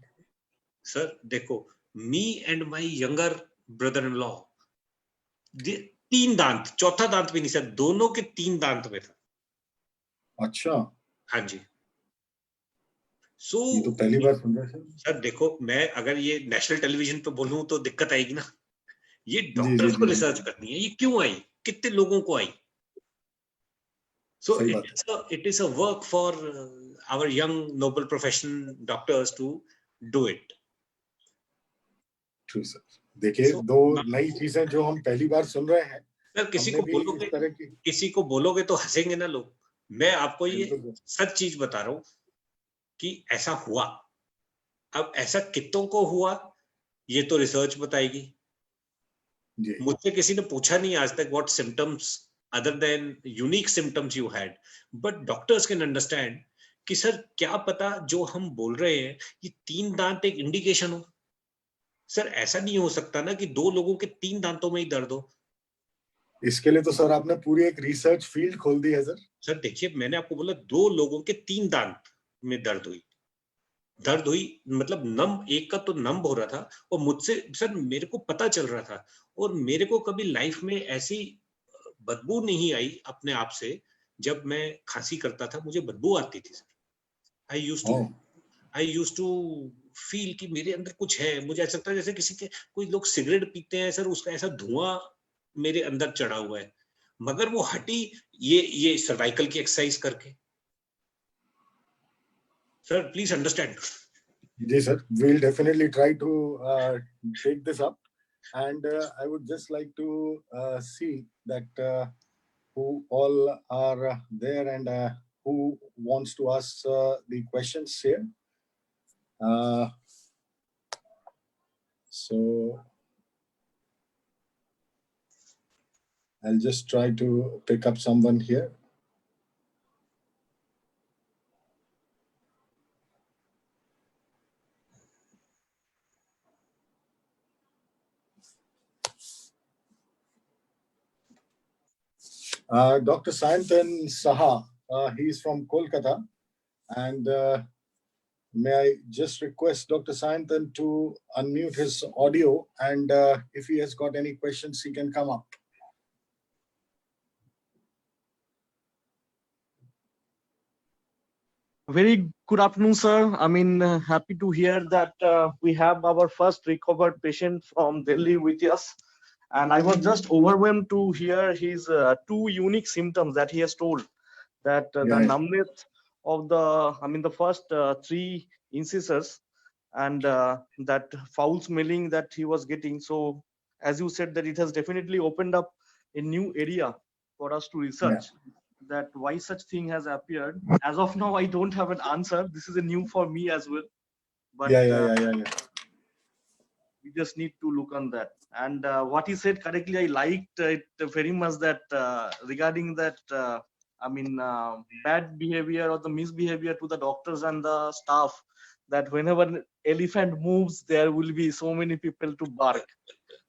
A: सर देखो, me and my younger brother in law, 3 दांत, चौथा दांत भी नहीं सर, दोनों के 3 दांत में था.
B: अच्छा,
A: हाँ जी. सो
B: ये तो पहली बार सुन रहे हैं सर.
A: सर देखो, मैं अगर ये नेशनल टेलीविजन पे बोलूं तो दिक्कत आएगी ना. ये
B: जी जी
A: डॉक्टर्स को
B: जी
A: रिसर्च
B: जी,
A: करनी है, ये क्यों आई, कितने लोगों को आई. So
B: सही बात है.
A: it is a work for our young noble profession doctors to do it.
B: True sir. देखिए,
A: So
B: दो नई चीजें जो हम पहली बार सुन रहे हैं,
A: सर
B: हमने भी इस तरह की.
A: किसी को बोलोगे तो हंसेंगे ना लोग. मैं आपको ये
B: बिल्कुल सर.
A: सच चीज बता रहा हूँ कि ऐसा हुआ. अब ऐसा कितनों को हुआ ये तो रिसर्च बताएगी.
B: जी,
A: मुझसे किसी ने पूछा नहीं आज तक what symptoms other than unique symptoms you had, but doctors can understand कि सर क्या पता जो हम बोल रहे हैं ये 3 दांत एक इंडिकेशन हो. सर ऐसा नहीं हो सकता ना कि 2 लोगों के 3 दांतों में ही दर्द हो.
B: इसके लिए तो सर आपने पूरी एक रिसर्च फील्ड खोल दी है सर.
A: सर देखिए, मैंने आपको बोला 2 लोगों के 3 दांत में दर्द हुई, मतलब नम, एक का तो नम हो रहा था. और मुझसे सर मेरे को पता चल रहा था. और मेरे को कभी लाइफ में ऐसी बदबू नहीं आई अपने आप से. जब मैं खांसी करता था मुझे बदबू आती थी sir. I use to
B: oh,
A: I use to feel कि मेरे अंदर कुछ है. मुझे ऐसा लगता है जैसे किसी के, कोई लोग सिगरेट पीते हैं सर, उसका ऐसा धुआं मेरे अंदर चढ़ा हुआ है. मगर वो हटी ये सर्वाइकल की एक्सरसाइज करके. Sir please understand.
B: जी sir, we'll definitely try to take this up, and I would just like to see that who all are there, and who wants to ask the questions here. Uh, so I'll just try to pick up someone here. Dr. Sayantan Saha, he's from Kolkata, and may I just request Dr. Sayantan to unmute his audio, and if he has got any questions, he can come up.
C: Very good afternoon, sir. I mean, happy to hear that we have our first recovered patient from Delhi with us. And I was just overwhelmed to hear his 2 unique symptoms that he has told. That the
B: Yeah,
C: numbness of the first 3 incisors, and that foul smelling that he was getting. So, as you said, that it has definitely opened up a new area for us to
B: yeah,
C: research that why such thing has appeared. As of now, I don't have an answer. This is a new for me as well, but
B: yeah.
C: we just need to look on that. And what he said correctly, I liked it very much. That regarding that, bad behavior or the misbehavior to the doctors and the staff. That whenever an elephant moves, there will be so many people to bark.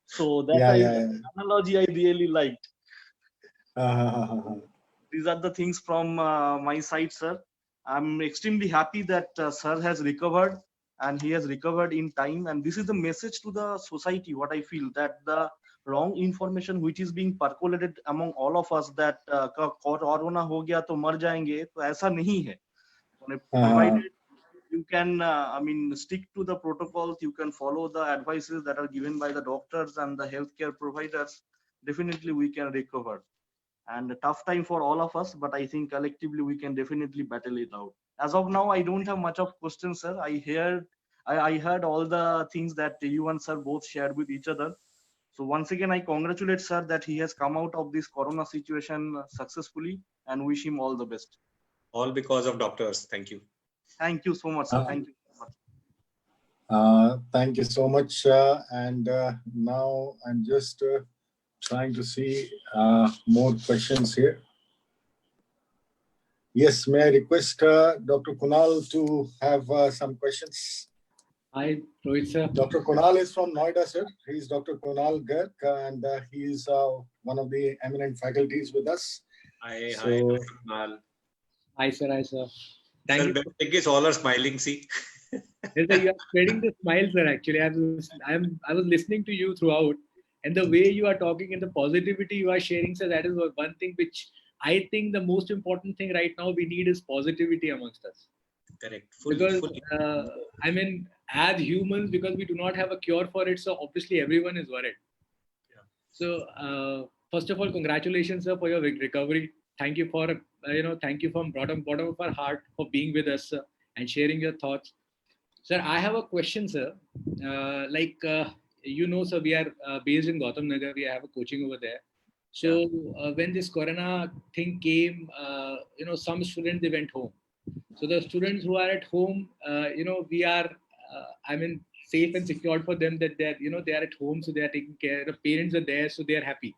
C: So that
B: Yeah.
C: analogy I really liked.
B: Uh,
C: These are the things from my side, sir. I'm extremely happy that sir has recovered, and he has recovered in time. And this is the message to the society. What I feel, that the wrong information which is being percolated among all of us, that corona हो गया तो मर जाएंगे, तो ऐसा नहीं है. Provided you can stick to the protocols, you can follow the advices that are given by the doctors and the healthcare providers, definitely we can recover. And a tough time for all of us, but I think collectively we can definitely battle it out. As of now, I don't have much of questions, sir. I heard all the things that you and sir both shared with each other. So once again, I congratulate sir that he has come out of this corona situation successfully, and wish him all the best.
A: All because of doctors. Thank you.
C: Thank you so much, sir. Thank you so much.
B: Thank you so much. And now I'm just trying to see more questions here. Yes, may I request Dr. Kunal to have some questions?
D: Hi, Rohit sir.
B: Dr. Kunal is from Noida, sir. He's Dr. Kunal Garg, and he's one of the eminent faculties with us.
A: Hi,
B: So-
A: hi, Dr. Kunal.
D: Hi, sir. Hi, sir. Thank
A: Sir,
D: you.
A: I guess all are smiling. See,
D: Yes, sir, you are spreading the smile, sir. Actually, I was listening to you throughout, and the way you are talking and the positivity you are sharing, sir, that is one thing which I think the most important thing right now we need is positivity amongst us.
A: correct.
D: Because
A: Fully.
D: I mean, as humans, because we do not have a cure for it, so obviously everyone is worried.
A: Yeah.
D: So first of all, congratulations, sir, for your recovery. Thank you for thank you from bottom of our heart for being with us, sir, and sharing your thoughts. Sir, I have a question, sir. Sir, we are based in Gautam Nagar. We have a coaching over there. So when this corona thing came, some students, they went home. So the students who are at home, we are, safe and secured for them that they are at home, so they are taking care. The parents are there, so they are happy.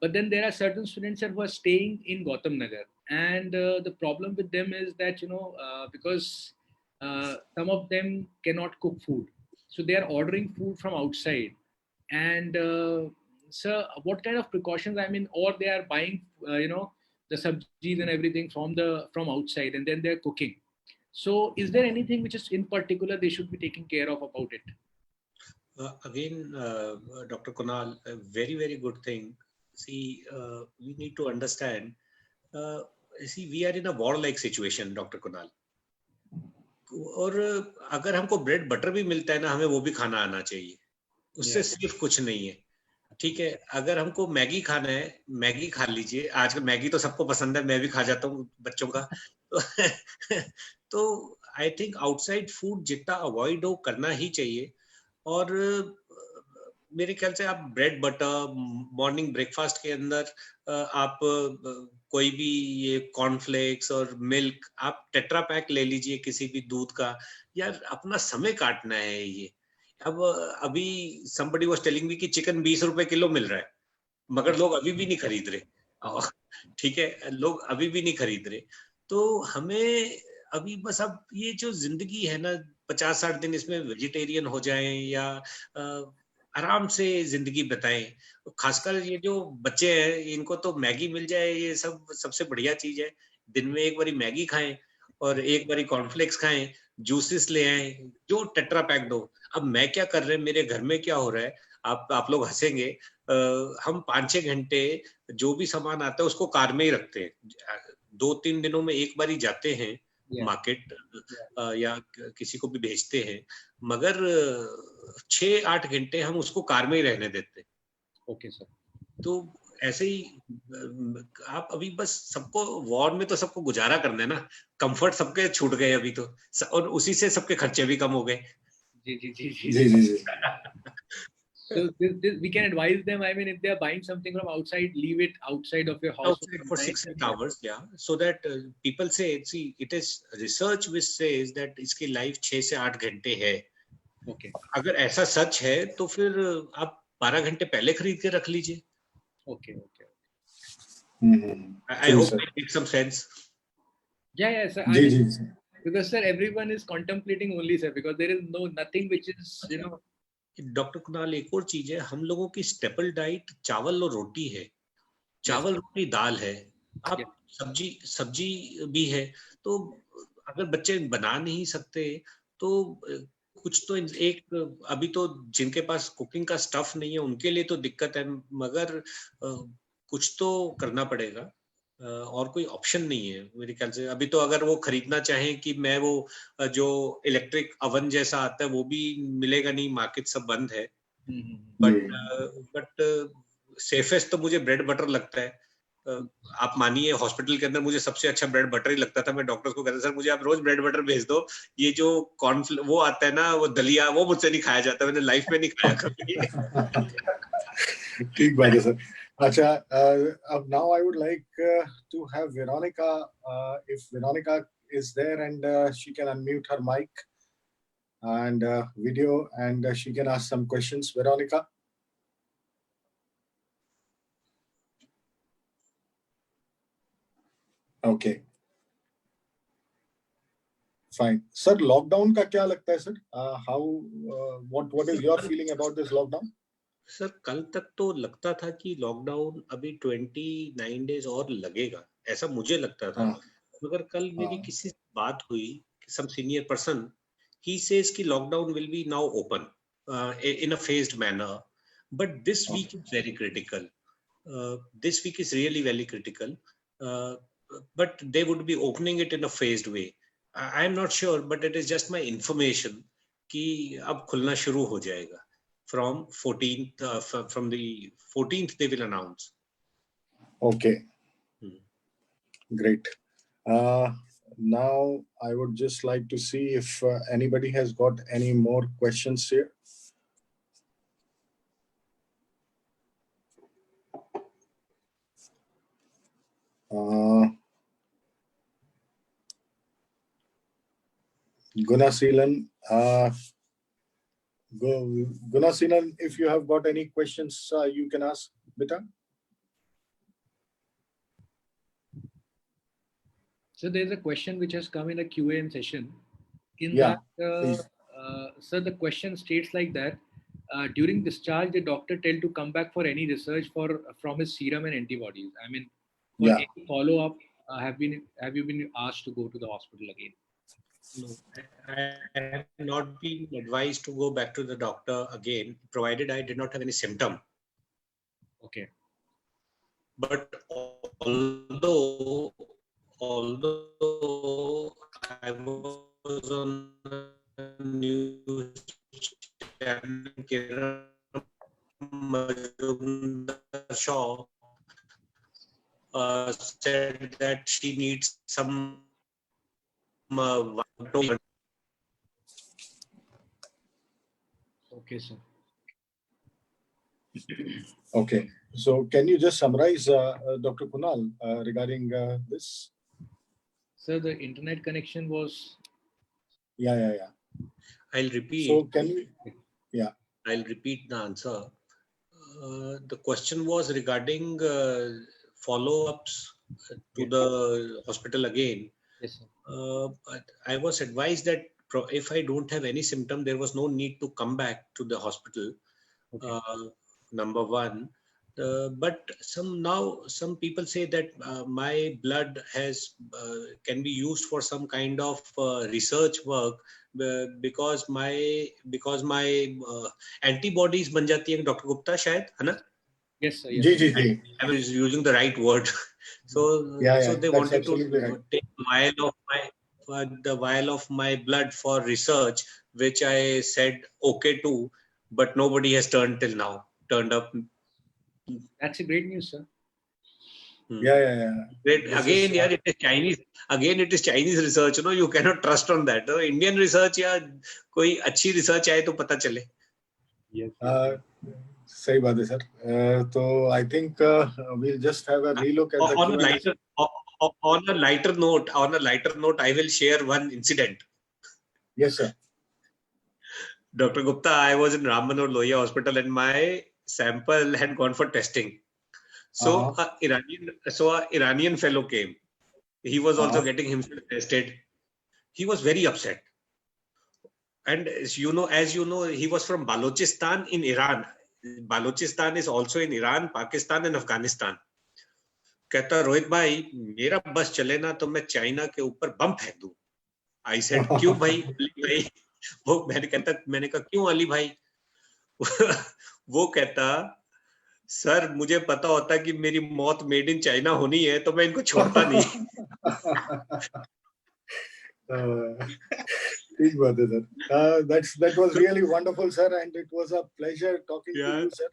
D: But then there are certain students who are staying in Gautam Nagar, and the problem with them is that because some of them cannot cook food, so they are ordering food from outside. And sir, what kind of precautions? Or they are buying, the subsidies and everything from outside, and then they're cooking. So, is there anything which is in particular they should be taking care of about it?
A: Again, Dr. Kunal, a very, very good thing. See, we need to understand. We are in a war-like situation, Dr. Kunal. और अगर हमको bread butter भी मिलता है ना, हमें वो भी खाना आना चाहिए. उससे सिर्फ कुछ नहीं है. ठीक है, अगर हमको मैगी खाना है, मैगी खा लीजिए. आजकल मैगी तो सबको पसंद है, मैं भी खा जाता हूँ बच्चों का. तो आई थिंक आउटसाइड फूड जितना अवॉइड हो करना ही चाहिए. और मेरे ख्याल से आप ब्रेड बटर मॉर्निंग ब्रेकफास्ट के अंदर आप कोई भी ये कॉर्नफ्लेक्स और मिल्क आप टेट्रा पैक ले लीजिए किसी भी दूध का. यार अपना समय काटना है ये. अब अभी somebody was telling me कि चिकन 20 रुपए किलो मिल रहा है, मगर लोग अभी भी नहीं खरीद रहे. ठीक है, लोग अभी भी नहीं खरीद रहे. तो हमें अभी बस अब ये जो जिंदगी है ना 50-60 दिन इसमें वेजिटेरियन हो जाएं या आराम से जिंदगी बताएं. खासकर ये जो बच्चे हैं इनको तो मैगी मिल जाए ये सब सबसे बढ़िया चीज है. दिन में एक बारी मैगी खाएं और एक बारी कॉर्नफ्लेक्स खाएं, जूसेस ले आएं, जो टेट्रा पैक दो. अब मैं क्या कर रहे हैं, मेरे घर में क्या हो रहा है, आप लोग हंसेंगे. हम 5-6 घंटे जो भी सामान आता है उसको कार में ही रखते हैं. 2-3 दिनों में एक बारी जाते हैं मार्केट या किसी को भी भेजते हैं, मगर 6-8 घंटे हम उसको कार में ही रहने देते हैं.
D: Okay sir.
A: तो ऐसे ही आप अभी बस सबको वॉर में तो सबको गुजारा करना है ना. कंफर्ट सबके छूट गए अभी तो, और उसी से सबके खर्चे भी कम हो गए.
B: जी.
D: So we can advise them. If they are buying something from outside, leave it outside of your house
A: for 6-8 hours. Yeah, so that people say, see, it is research which says that इसकी life 6 से 8 घंटे है.
D: Okay.
A: अगर ऐसा सच है तो फिर आप 12 घंटे पहले खरीद के रख लीजिए.
D: Okay.
A: I hope it makes some sense.
D: Yeah, sir. Because sir, everyone is contemplating only, sir, because there is nothing which is,
A: doctor Kunal, एक और चीज है, हम लोगों की स्टेपल डाइट चावल और रोटी है. चावल रोटी दाल है, आप सब्जी भी है. तो अगर बच्चे बना नहीं सकते तो कुछ तो एक अभी तो जिनके पास कुकिंग का स्टफ नहीं है उनके लिए तो दिक्कत है, मगर कुछ तो करना पड़ेगा. और कोई ऑप्शन नहीं है मेरे ख्याल से अभी तो. अगर वो खरीदना चाहें कि मैं वो जो इलेक्ट्रिक अवन जैसा आता है वो भी मिलेगा नहीं, मार्केट सब बंद है. बट सेफेस्ट तो मुझे ब्रेड बटर लगता है. आप मानिए हॉस्पिटल के अंदर मुझे सबसे अच्छा ब्रेड बटर ही लगता था। मैं डॉक्टर्स को कहता सर मुझे आप रोज ब्रेड बटर भेज दो, ये जो कॉर्नफ्लेक्स वो आता है ना, वो दलिया, वो मुझसे नहीं खाया जाता, मैंने लाइफ में नहीं खाया कभी।
B: ठीक बात है सर। अच्छा, अब now I would like to have Veronica, if Veronica is there and she can unmute her mic and video and she can ask some questions. Veronica. Okay, fine. Sir, lockdown का क्या लगता है sir? How, what is your feeling about this lockdown?
A: Sir कल तक तो लगता था कि लॉकडाउन अभी 29 डेज और लगेगा, ऐसा मुझे लगता था। मगर कल मेरी किसी से बात हुई, some senior person, he says कि lockdown will be now open in a phased manner, but this week is very critical. This week is really very critical, but they would be opening it in a phased way. I am not sure, but it is just my information कि अब खुलना शुरू हो जाएगा from 14th, from the 14th they will announce.
B: Okay, great. Now I would just like to see if anybody has got any more questions here. Gunasilan, Gunasilan, if you have got any questions, you can ask, Beta.
D: So there's a question which has come in a Q&A session. In
B: Yeah,
D: that, sir, the question states like that: during discharge, the doctor tell to come back for any research from his serum and antibodies. I mean, for any follow-up, have you been asked to go to the hospital again?
A: No, I have not been advised to go back to the doctor again, provided I did not have any symptom.
D: Okay.
A: But although I was on a news channel, Kiran Majumdar Shaw said that she needs some
D: Okay, sir.
B: Okay, so can you just summarize, Dr. Kunal, regarding this?
D: Sir, the internet connection was.
B: Yeah.
A: I'll repeat.
B: So can we? Yeah.
A: I'll repeat the answer. The question was regarding follow-ups to the hospital again.
D: Yes, sir.
A: I was advised that if I don't have any symptom, there was no need to come back to the hospital. Okay. Number one. But some people say that my blood can be used for some kind of research work because my antibodies बन जाती हैं, Dr. Gupta शायद, है ना?
D: Yes, sir. Yes.
A: I was using the right word. So they wanted to take the vial of my blood for research, which I said okay to, but nobody has turned up.
D: That's a great news, sir.
B: Yeah.
A: Great. Again, it is Chinese. Again, it is Chinese research. You cannot trust on that. Indian research या कोई अच्छी research आए तो पता चले.
D: Yes.
B: सही बात है sir. So I think we'll just have a relook at the
A: on a lighter note, I will share one incident.
B: Yes, sir.
A: Dr. Gupta, I was in Ram Manohar Lohia Hospital and my sample had gone for testing. So a Iranian fellow came. He was also getting himself tested. He was very upset. And as you know, he was from Balochistan in Iran. Balochistan is also in Iran, Pakistan and Afghanistan. कहता रोहित भाई मेरा बस चले ना तो मैं China के ऊपर बम फेंक दूं. I said क्यों भाई? वो मैंने कहा क्यों अली भाई? वो कहता सर मुझे पता होता कि मेरी मौत मेड इन चाइना होनी है तो मैं इनको छोड़ता नहीं.
B: ठीक बात है sir. That was really wonderful, sir, and it was a pleasure talking to you, sir.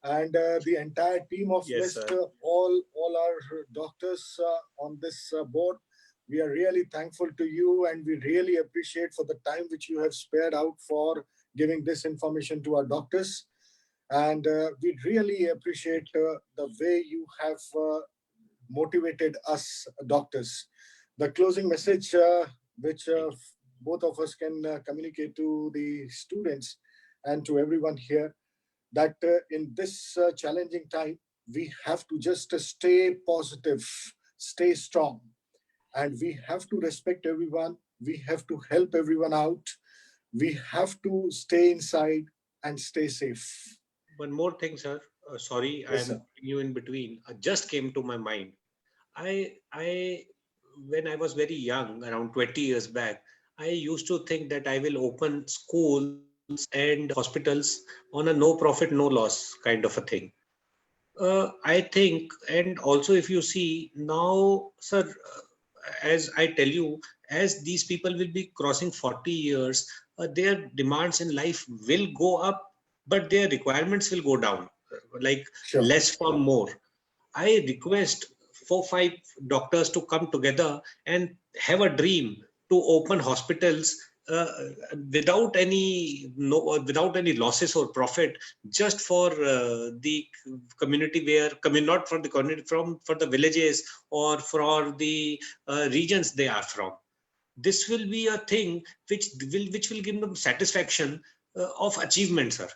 B: and the entire team of
A: Yes, sir.
B: all our doctors on this board. We are really thankful to you, and we really appreciate for the time which you have spared out for giving this information to our doctors. And we really appreciate the way you have motivated us doctors. The closing message which both of us can communicate to the students and to everyone here, that in this challenging time, we have to just stay positive, stay strong, and we have to respect everyone. We have to help everyone out. We have to stay inside and stay safe.
A: One more thing, sir. Sorry,
B: Yes,
A: I'm
B: sir.
A: putting you in between. Just came to my mind. I, when I was very young, around 20 years back, I used to think that I will open schools and hospitals on a no profit, no loss kind of a thing. I think, and also if you see now, sir, as I tell you, as these people will be crossing 40 years, their demands in life will go up, but their requirements will go down, like
B: Sure.
A: less for more. I request 4, 5 doctors to come together and have a dream to open hospitals without any without any losses or profit, just for the community where not for the community, from for the villages or for the regions they are from. This will be a thing which will give them satisfaction of achievement, sir.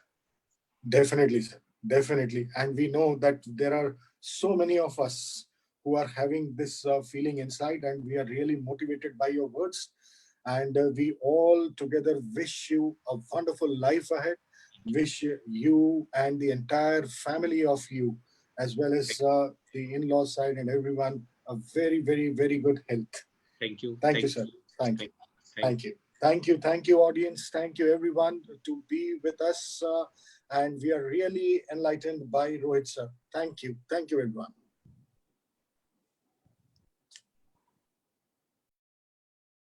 B: Definitely, sir. Definitely. And we know that there are so many of us who are having this feeling inside, and we are really motivated by your words. And we all together wish you a wonderful life ahead. Wish you and the entire family of you, as well as the in law side and everyone, a very, very, very good health.
A: Thank you.
B: Thank you,
A: Thank
B: sir.
A: you.
B: Thank you.
A: Thank, thank
B: Thank you. Thank you. Thank you, audience. Thank you, everyone, to be with us. And we are really enlightened by Rohit, sir. Thank you. Thank you, everyone.